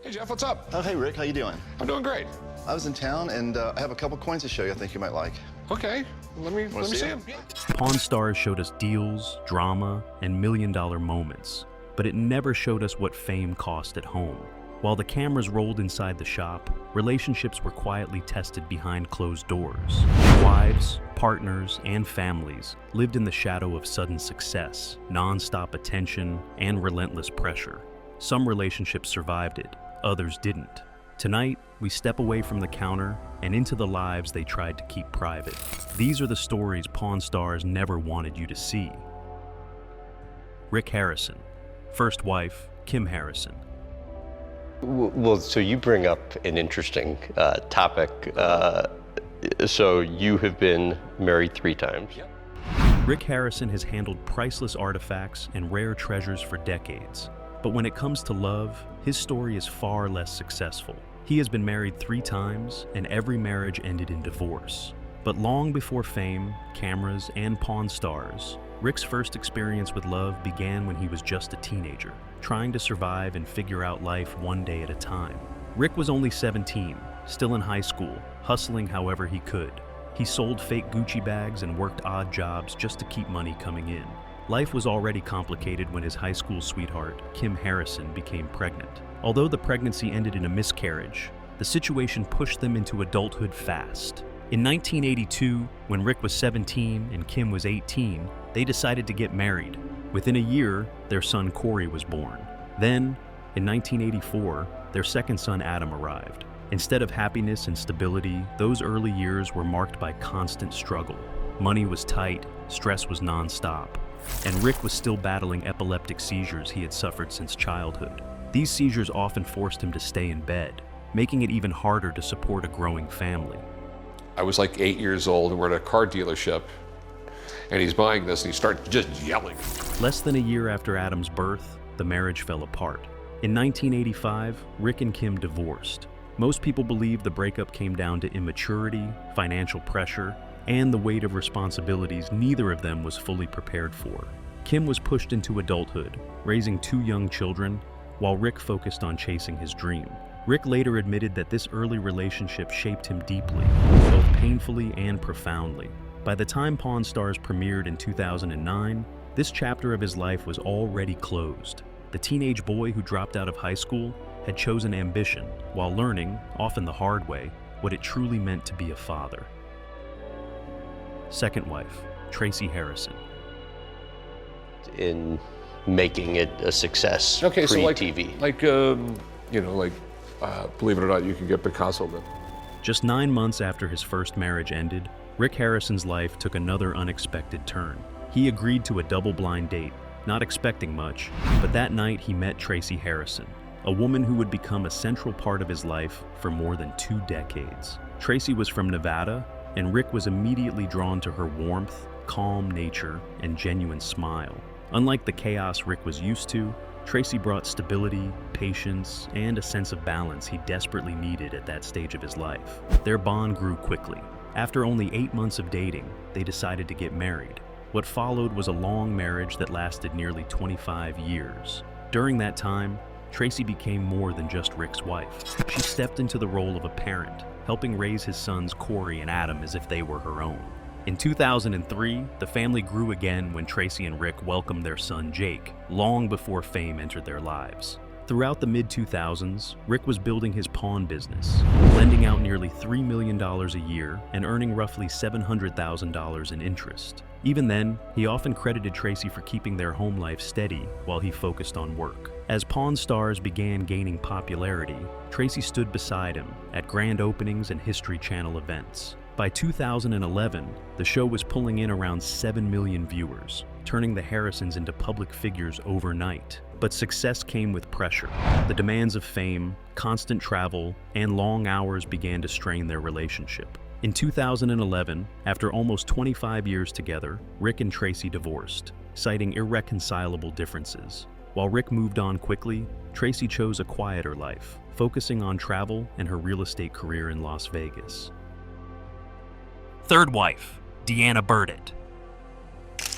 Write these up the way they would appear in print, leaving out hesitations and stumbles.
Hey Jeff, what's up? Oh, hey Rick, how you doing? I'm doing great. I was in town and I have a couple coins to show you I think you might like. Okay, let me see them. Pawn Stars showed us deals, drama, and million-dollar moments, but it never showed us what fame cost at home. While the cameras rolled inside the shop, relationships were quietly tested behind closed doors. Wives, partners, and families lived in the shadow of sudden success, non-stop attention, and relentless pressure. Some relationships survived it, others didn't. Tonight, we step away from the counter and into the lives they tried to keep private. These are the stories Pawn Stars never wanted you to see. Rick Harrison. First wife, Kim Harrison. Well, so you bring up an interesting topic. So you have been married 3 times. Yep. Rick Harrison has handled priceless artifacts and rare treasures for decades. But when it comes to love, his story is far less successful. He has been married 3 times, and every marriage ended in divorce. But long before fame, cameras, and Pawn Stars, Rick's first experience with love began when he was just a teenager, trying to survive and figure out life one day at a time. Rick was only 17, still in high school, hustling however he could. He sold fake Gucci bags and worked odd jobs just to keep money coming in. Life was already complicated when his high school sweetheart, Kim Harrison, became pregnant. Although the pregnancy ended in a miscarriage, the situation pushed them into adulthood fast. In 1982, when Rick was 17 and Kim was 18, they decided to get married. Within a year, their son Cory was born. Then, in 1984, their second son Adam arrived. Instead of happiness and stability, those early years were marked by constant struggle. Money was tight, stress was non-stop, and Rick was still battling epileptic seizures he had suffered since childhood. These seizures often forced him to stay in bed, making it even harder to support a growing family. I was like 8 years old and we're at a car dealership and he's buying this and he starts just yelling. Less than a year after Adam's birth, the marriage fell apart. In 1985, Rick and Kim divorced. Most people believe the breakup came down to immaturity, financial pressure, and the weight of responsibilities neither of them was fully prepared for. Kim was pushed into adulthood, raising 2 young children, while Rick focused on chasing his dream. Rick later admitted that this early relationship shaped him deeply, both painfully and profoundly. By the time Pawn Stars premiered in 2009, this chapter of his life was already closed. The teenage boy who dropped out of high school had chosen ambition while learning, often the hard way, what it truly meant to be a father. Second wife, Tracy Harrison. In making it a success Okay, so pre-TV. Believe it or not, you can get Picasso then. Just 9 months after his first marriage ended, Rick Harrison's life took another unexpected turn. He agreed to a double-blind date, not expecting much, but that night he met Tracy Harrison, a woman who would become a central part of his life for more than 2 decades. Tracy was from Nevada, and Rick was immediately drawn to her warmth, calm nature, and genuine smile. Unlike the chaos Rick was used to, Tracy brought stability, patience, and a sense of balance he desperately needed at that stage of his life. Their bond grew quickly. After only 8 months of dating, they decided to get married. What followed was a long marriage that lasted nearly 25 years. During that time, Tracy became more than just Rick's wife. She stepped into the role of a parent, helping raise his sons Cory and Adam as if they were her own. In 2003, the family grew again when Tracy and Rick welcomed their son Jake, long before fame entered their lives. Throughout the mid-2000s, Rick was building his pawn business, lending out nearly $3 million a year and earning roughly $700,000 in interest. Even then, he often credited Tracy for keeping their home life steady while he focused on work. As Pawn Stars began gaining popularity, Tracy stood beside him at grand openings and History Channel events. By 2011, the show was pulling in around 7 million viewers, turning the Harrisons into public figures overnight. But success came with pressure. The demands of fame, constant travel, and long hours began to strain their relationship. In 2011, after almost 25 years together, Rick and Tracy divorced, citing irreconcilable differences. While Rick moved on quickly, Tracy chose a quieter life, focusing on travel and her real estate career in Las Vegas. Third wife, Deanna Burdett.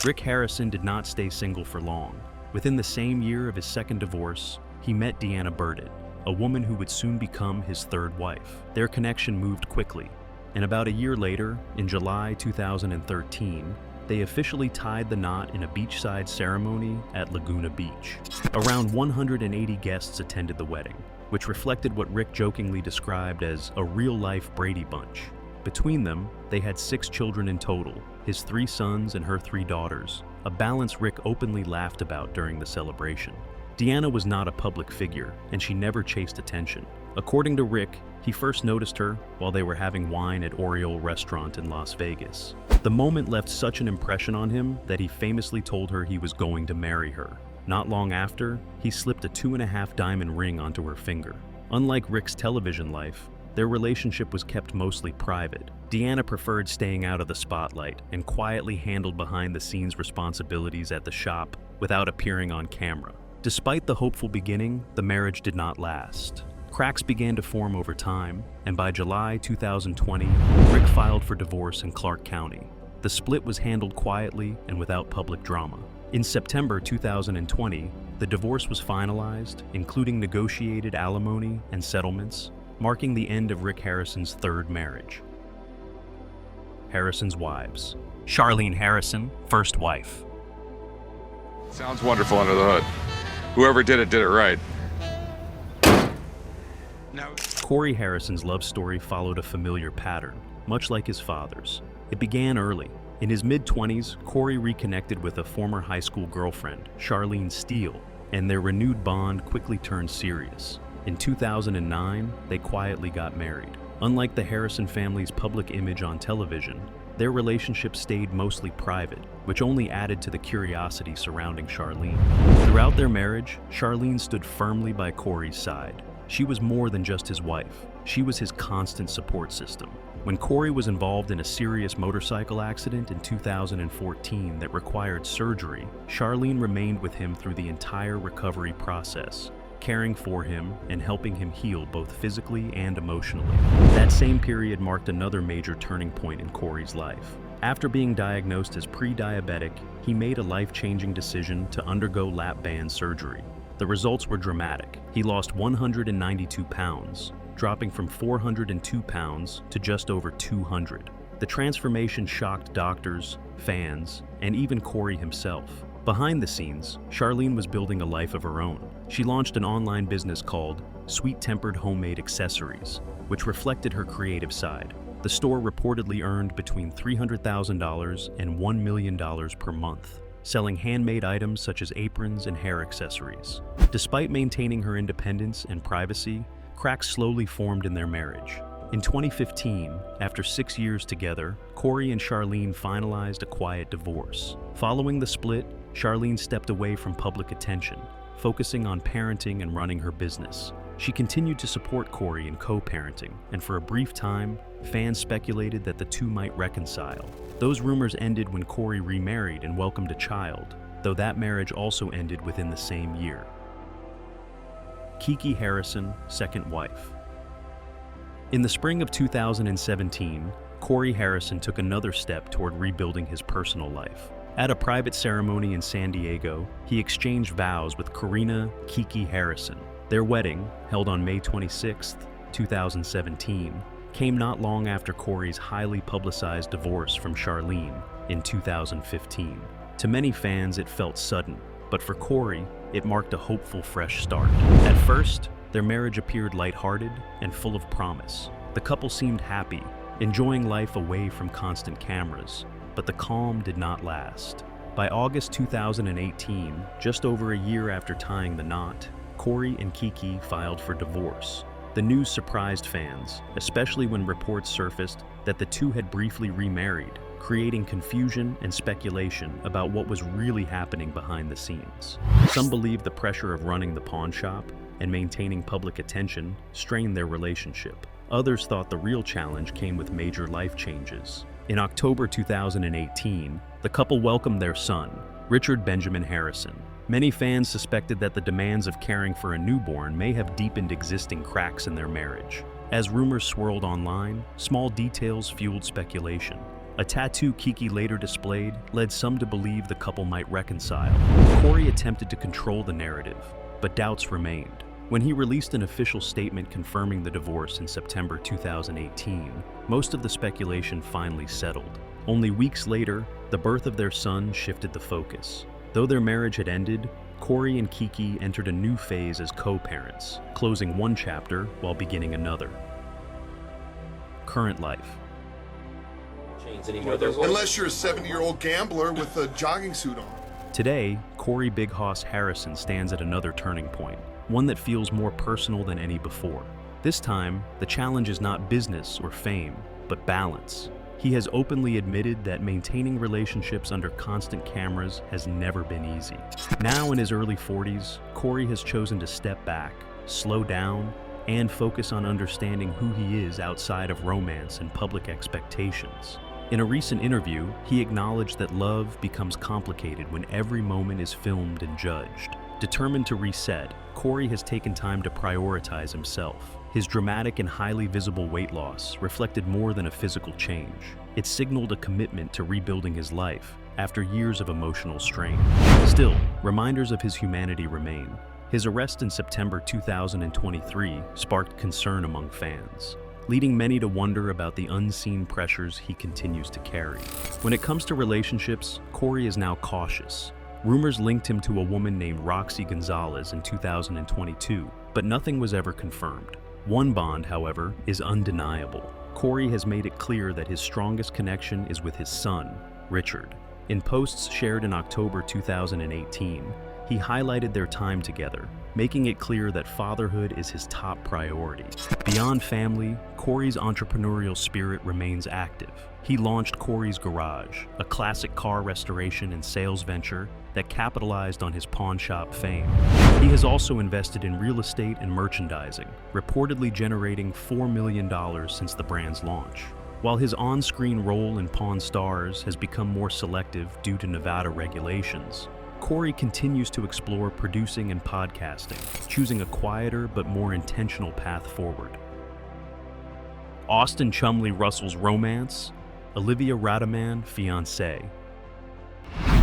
Rick Harrison did not stay single for long. Within the same year of his second divorce, he met Deanna Burdett, a woman who would soon become his third wife. Their connection moved quickly, and about a year later, in July 2013, they officially tied the knot in a beachside ceremony at Laguna Beach. Around 180 guests attended the wedding, which reflected what Rick jokingly described as a real-life Brady Bunch. Between them, they had 6 children in total, his 3 sons and her 3 daughters, a balance Rick openly laughed about during the celebration. Deanna was not a public figure, and she never chased attention. According to Rick, he first noticed her while they were having wine at Oriole Restaurant in Las Vegas. The moment left such an impression on him that he famously told her he was going to marry her. Not long after, he slipped a 2.5 diamond ring onto her finger. Unlike Rick's television life, their relationship was kept mostly private. Deanna preferred staying out of the spotlight and quietly handled behind-the-scenes responsibilities at the shop without appearing on camera. Despite the hopeful beginning, the marriage did not last. Cracks began to form over time, and by July 2020, Rick filed for divorce in Clark County. The split was handled quietly and without public drama. In September 2020, the divorce was finalized, including negotiated alimony and settlements, marking the end of Rick Harrison's 3rd marriage. Harrison's wives. Charlene Harrison, first wife. Sounds wonderful under the hood. Whoever did it right. Cory Harrison's love story followed a familiar pattern, much like his father's. It began early. In his mid-20s, Cory reconnected with a former high school girlfriend, Charlene Steele, and their renewed bond quickly turned serious. In 2009, they quietly got married. Unlike the Harrison family's public image on television, their relationship stayed mostly private, which only added to the curiosity surrounding Charlene. Throughout their marriage, Charlene stood firmly by Cory's side. She was more than just his wife. She was his constant support system. When Cory was involved in a serious motorcycle accident in 2014 that required surgery, Charlene remained with him through the entire recovery process, caring for him and helping him heal both physically and emotionally. That same period marked another major turning point in Cory's life. After being diagnosed as pre-diabetic, he made a life-changing decision to undergo lap band surgery. The results were dramatic. He lost 192 pounds, dropping from 402 pounds to just over 200. The transformation shocked doctors, fans, and even Cory himself. Behind the scenes, Charlene was building a life of her own. She launched an online business called Sweet Tempered Homemade Accessories, which reflected her creative side. The store reportedly earned between $300,000 and $1 million per month, selling handmade items such as aprons and hair accessories. Despite maintaining her independence and privacy, cracks slowly formed in their marriage. In 2015, after 6 years together, Cory and Charlene finalized a quiet divorce. Following the split, Charlene stepped away from public attention, focusing on parenting and running her business. She continued to support Cory in co-parenting, and for a brief time, fans speculated that the two might reconcile. Those rumors ended when Cory remarried and welcomed a child, though that marriage also ended within the same year. Kiki Harrison, second wife. In the spring of 2017, Cory Harrison took another step toward rebuilding his personal life. At a private ceremony in San Diego, he exchanged vows with Karina Kiki Harrison. Their wedding, held on May 26, 2017, came not long after Cory's highly publicized divorce from Charlene in 2015. To many fans, it felt sudden, but for Cory, it marked a hopeful fresh start. At first, their marriage appeared lighthearted and full of promise. The couple seemed happy, enjoying life away from constant cameras, but the calm did not last. By August 2018, just over a year after tying the knot, Cory and Kiki filed for divorce. The news surprised fans, especially when reports surfaced that the two had briefly remarried, creating confusion and speculation about what was really happening behind the scenes. Some believed the pressure of running the pawn shop and maintaining public attention strained their relationship. Others thought the real challenge came with major life changes. In October 2018, the couple welcomed their son, Richard Benjamin Harrison. Many fans suspected that the demands of caring for a newborn may have deepened existing cracks in their marriage. As rumors swirled online, small details fueled speculation. A tattoo Kiki later displayed led some to believe the couple might reconcile. Cory attempted to control the narrative, but doubts remained. When he released an official statement confirming the divorce in September 2018, most of the speculation finally settled. Only weeks later, the birth of their son shifted the focus. Though their marriage had ended, Cory and Kiki entered a new phase as co-parents, closing one chapter while beginning another. Current life. Unless you're a 70-year-old gambler with a jogging suit on. Today, Cory Big Hoss Harrison stands at another turning point, one that feels more personal than any before. This time, the challenge is not business or fame, but balance. He has openly admitted that maintaining relationships under constant cameras has never been easy. Now in his early 40s, Cory has chosen to step back, slow down, and focus on understanding who he is outside of romance and public expectations. In a recent interview, he acknowledged that love becomes complicated when every moment is filmed and judged. Determined to reset, Cory has taken time to prioritize himself. His dramatic and highly visible weight loss reflected more than a physical change. It signaled a commitment to rebuilding his life after years of emotional strain. Still, reminders of his humanity remain. His arrest in September 2023 sparked concern among fans, leading many to wonder about the unseen pressures he continues to carry. When it comes to relationships, Cory is now cautious. Rumors linked him to a woman named Roxy Gonzalez in 2022, but nothing was ever confirmed. One bond, however, is undeniable. Cory has made it clear that his strongest connection is with his son, Richard. In posts shared in October 2018, he highlighted their time together, making it clear that fatherhood is his top priority. Beyond family, Cory's entrepreneurial spirit remains active. He launched Cory's Garage, a classic car restoration and sales venture that capitalized on his pawn shop fame. He has also invested in real estate and merchandising, reportedly generating $4 million since the brand's launch. While his on-screen role in Pawn Stars has become more selective due to Nevada regulations, Cory continues to explore producing and podcasting, choosing a quieter but more intentional path forward. Austin Chumley Russell's romance, Olivia Radaman, fiancé.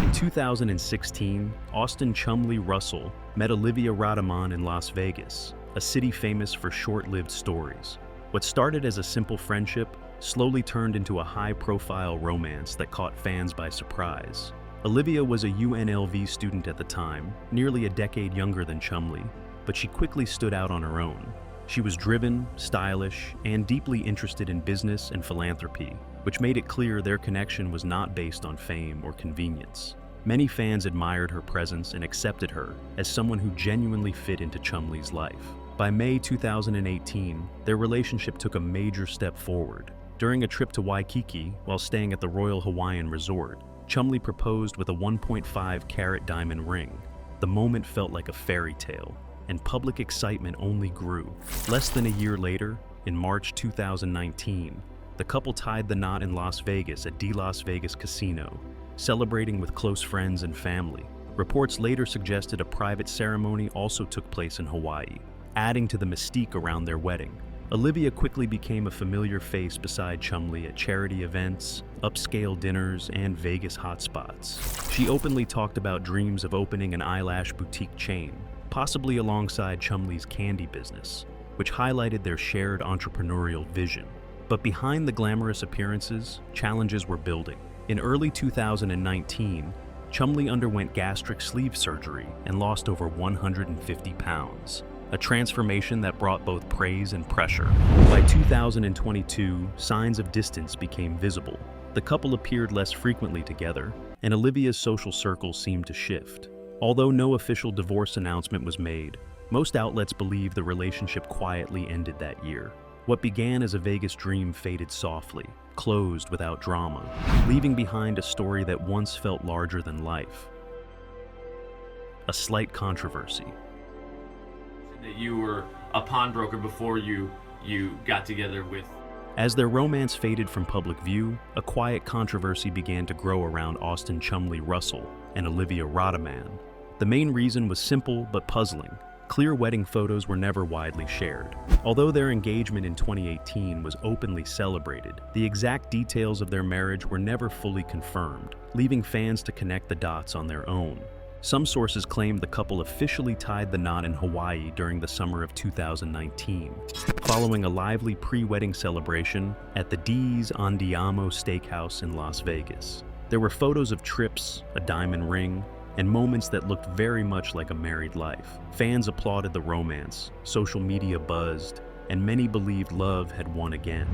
In 2016, Austin Chumley Russell met Olivia Radaman in Las Vegas, a city famous for short-lived stories. What started as a simple friendship slowly turned into a high-profile romance that caught fans by surprise. Olivia was a UNLV student at the time, nearly a decade younger than Chumley, but she quickly stood out on her own. She was driven, stylish, and deeply interested in business and philanthropy, which made it clear their connection was not based on fame or convenience. Many fans admired her presence and accepted her as someone who genuinely fit into Chumley's life. By May 2018, their relationship took a major step forward. During a trip to Waikiki while staying at the Royal Hawaiian Resort, Chumley proposed with a 1.5-carat diamond ring. The moment felt like a fairy tale, and public excitement only grew. Less than a year later, in March 2019, the couple tied the knot in Las Vegas at the Las Vegas Casino, celebrating with close friends and family. Reports later suggested a private ceremony also took place in Hawaii, adding to the mystique around their wedding. Olivia quickly became a familiar face beside Chumley at charity events, upscale dinners, and Vegas hotspots. She openly talked about dreams of opening an eyelash boutique chain, possibly alongside Chumley's candy business, which highlighted their shared entrepreneurial vision. But behind the glamorous appearances, challenges were building. In early 2019, Chumley underwent gastric sleeve surgery and lost over 150 pounds. A transformation that brought both praise and pressure. By 2022, signs of distance became visible. The couple appeared less frequently together, and Olivia's social circle seemed to shift. Although no official divorce announcement was made, most outlets believe the relationship quietly ended that year. What began as a Vegas dream faded softly, closed without drama, leaving behind a story that once felt larger than life. A slight controversy. That you were a pawnbroker before you got together with. As their romance faded from public view, a quiet controversy began to grow around Austin Chumley Russell and Olivia Radaman. The main reason was simple but puzzling. Clear wedding photos were never widely shared. Although their engagement in 2018 was openly celebrated, the exact details of their marriage were never fully confirmed, leaving fans to connect the dots on their own. Some sources claim the couple officially tied the knot in Hawaii during the summer of 2019, following a lively pre-wedding celebration at the D's Andiamo Steakhouse in Las Vegas. There were photos of trips, a diamond ring, and moments that looked very much like a married life. Fans applauded the romance, social media buzzed, and many believed love had won again.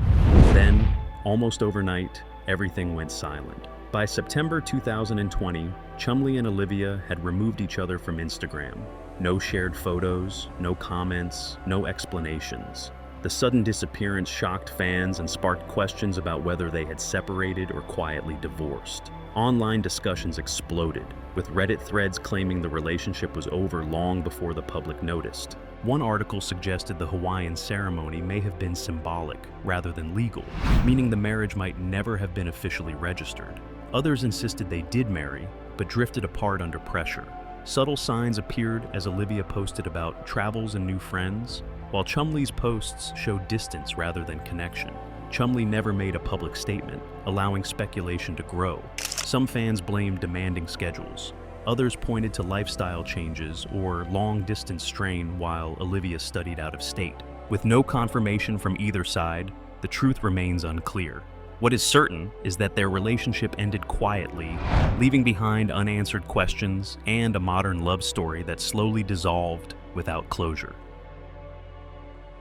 Then, almost overnight, everything went silent. By September 2020, Chumley and Olivia had removed each other from Instagram. No shared photos, no comments, no explanations. The sudden disappearance shocked fans and sparked questions about whether they had separated or quietly divorced. Online discussions exploded, with Reddit threads claiming the relationship was over long before the public noticed. One article suggested the Hawaiian ceremony may have been symbolic rather than legal, meaning the marriage might never have been officially registered. Others insisted they did marry, but drifted apart under pressure. Subtle signs appeared as Olivia posted about travels and new friends, while Chumley's posts showed distance rather than connection. Chumley never made a public statement, allowing speculation to grow. Some fans blamed demanding schedules. Others pointed to lifestyle changes or long-distance strain while Olivia studied out of state. With no confirmation from either side, the truth remains unclear. What is certain is that their relationship ended quietly, leaving behind unanswered questions and a modern love story that slowly dissolved without closure.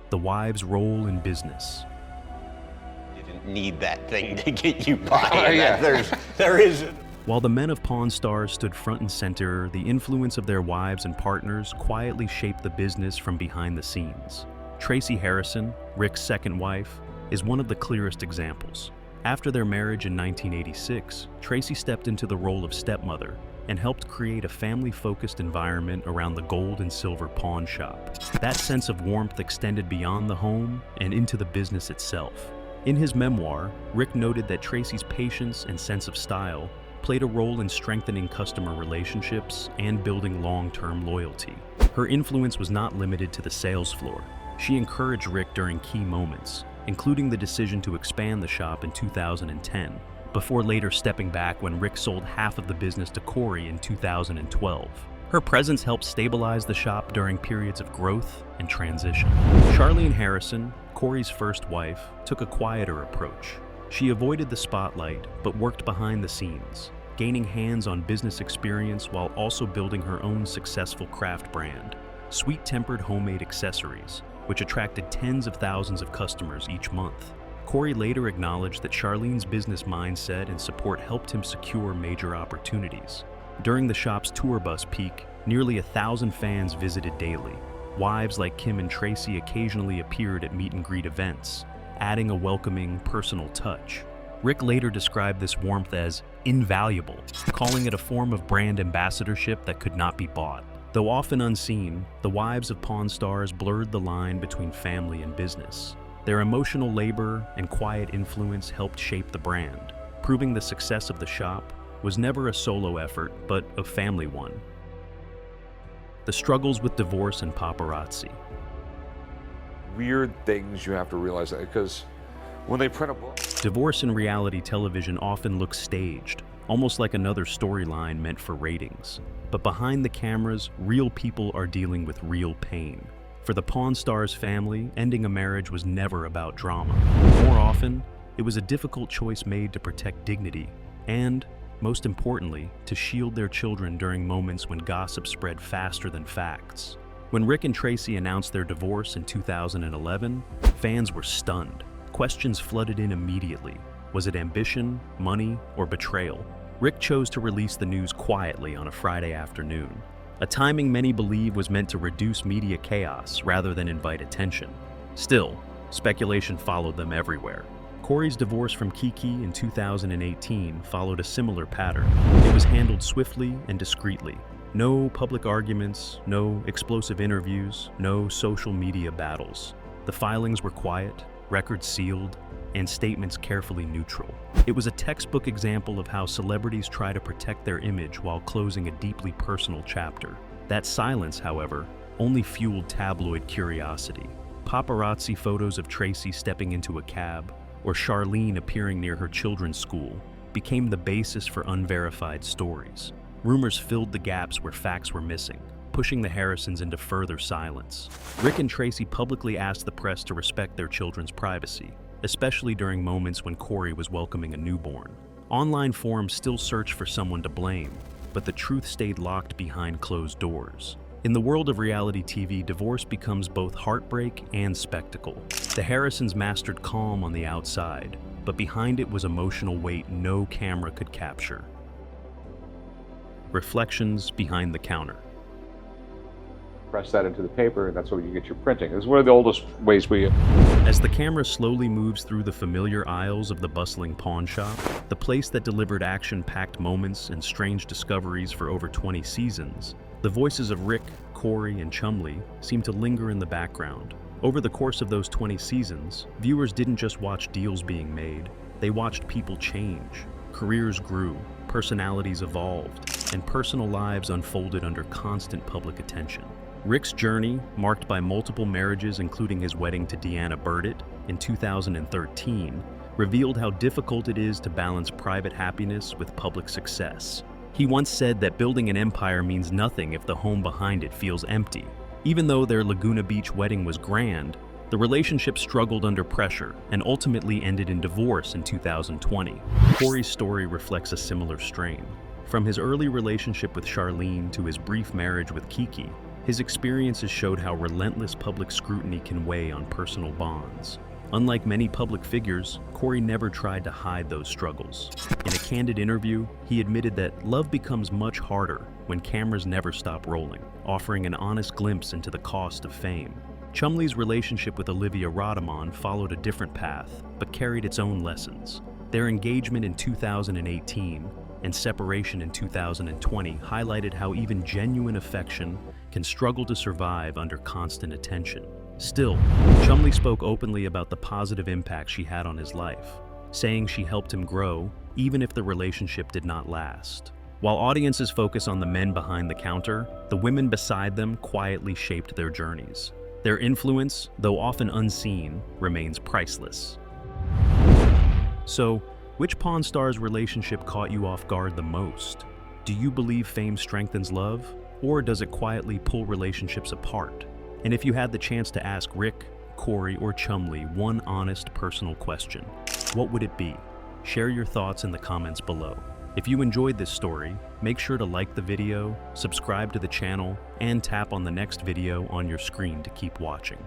The wives' role in business. Didn't need that thing to get you by. Yeah. There is. While the men of Pawn Stars stood front and center, the influence of their wives and partners quietly shaped the business from behind the scenes. Tracy Harrison, Rick's second wife, is one of the clearest examples. After their marriage in 1986, Tracy stepped into the role of stepmother and helped create a family-focused environment around the gold and silver pawn shop. That sense of warmth extended beyond the home and into the business itself. In his memoir, Rick noted that Tracy's patience and sense of style played a role in strengthening customer relationships and building long-term loyalty. Her influence was not limited to the sales floor. She encouraged Rick during key moments, including the decision to expand the shop in 2010, before later stepping back when Rick sold half of the business to Cory in 2012. Her presence helped stabilize the shop during periods of growth and transition. Charlene Harrison, Cory's first wife, took a quieter approach. She avoided the spotlight, but worked behind the scenes, gaining hands-on business experience while also building her own successful craft brand, Sweet-Tempered Homemade Accessories, which attracted tens of thousands of customers each month. Cory later acknowledged that Charlene's business mindset and support helped him secure major opportunities. During the shop's tour bus peak, nearly 1,000 fans visited daily. Wives like Kim and Tracy occasionally appeared at meet-and-greet events, adding a welcoming, personal touch. Rick later described this warmth as invaluable, calling it a form of brand ambassadorship that could not be bought. Though often unseen, the wives of Pawn Stars blurred the line between family and business. Their emotional labor and quiet influence helped shape the brand, proving the success of the shop was never a solo effort, but a family one. The struggles with divorce and paparazzi. Weird things you have to realize that, because when they print a book. Divorce in reality television often looks staged, almost like another storyline meant for ratings. But behind the cameras, real people are dealing with real pain. For the Pawn Stars family, ending a marriage was never about drama. More often, it was a difficult choice made to protect dignity and, most importantly, to shield their children during moments when gossip spread faster than facts. When Rick and Tracy announced their divorce in 2011, fans were stunned. Questions flooded in immediately. Was it ambition, money, or betrayal? Rick chose to release the news quietly on a Friday afternoon, a timing many believe was meant to reduce media chaos rather than invite attention. Still, speculation followed them everywhere. Cory's divorce from Kiki in 2018 followed a similar pattern. It was handled swiftly and discreetly. No public arguments, no explosive interviews, no social media battles. The filings were quiet, records sealed, and statements carefully neutral. It was a textbook example of how celebrities try to protect their image while closing a deeply personal chapter. That silence, however, only fueled tabloid curiosity. Paparazzi photos of Tracy stepping into a cab, or Charlene appearing near her children's school, became the basis for unverified stories. Rumors filled the gaps where facts were missing, pushing the Harrisons into further silence. Rick and Tracy publicly asked the press to respect their children's privacy, especially during moments when Cory was welcoming a newborn. Online forums still searched for someone to blame, but the truth stayed locked behind closed doors. In the world of reality TV, divorce becomes both heartbreak and spectacle. The Harrisons mastered calm on the outside, but behind it was emotional weight no camera could capture. Reflections behind the counter. Press that into the paper, and that's where you get your printing. It's one of the oldest ways we... As the camera slowly moves through the familiar aisles of the bustling pawn shop, the place that delivered action-packed moments and strange discoveries for over 20 seasons, the voices of Rick, Cory, and Chumley seem to linger in the background. Over the course of those 20 seasons, viewers didn't just watch deals being made, they watched people change. Careers grew, personalities evolved, and personal lives unfolded under constant public attention. Rick's journey, marked by multiple marriages including his wedding to Deanna Burdett in 2013, revealed how difficult it is to balance private happiness with public success. He once said that building an empire means nothing if the home behind it feels empty. Even though their Laguna Beach wedding was grand, the relationship struggled under pressure and ultimately ended in divorce in 2020. Cory's story reflects a similar strain. From his early relationship with Charlene to his brief marriage with Kiki, his experiences showed how relentless public scrutiny can weigh on personal bonds. Unlike many public figures, Cory never tried to hide those struggles. In a candid interview, he admitted that love becomes much harder when cameras never stop rolling, offering an honest glimpse into the cost of fame. Chumley's relationship with Olivia Rodamon followed a different path, but carried its own lessons. Their engagement in 2018 and separation in 2020 highlighted how even genuine affection can struggle to survive under constant attention. Still, Chumley spoke openly about the positive impact she had on his life, saying she helped him grow even if the relationship did not last. While audiences focus on the men behind the counter, the women beside them quietly shaped their journeys. Their influence, though often unseen, remains priceless. So, which Pawn Stars relationship caught you off guard the most? Do you believe fame strengthens love, or does it quietly pull relationships apart? And if you had the chance to ask Rick, Cory, or Chumley one honest personal question, what would it be? Share your thoughts in the comments below. If you enjoyed this story, make sure to like the video, subscribe to the channel, and tap on the next video on your screen to keep watching.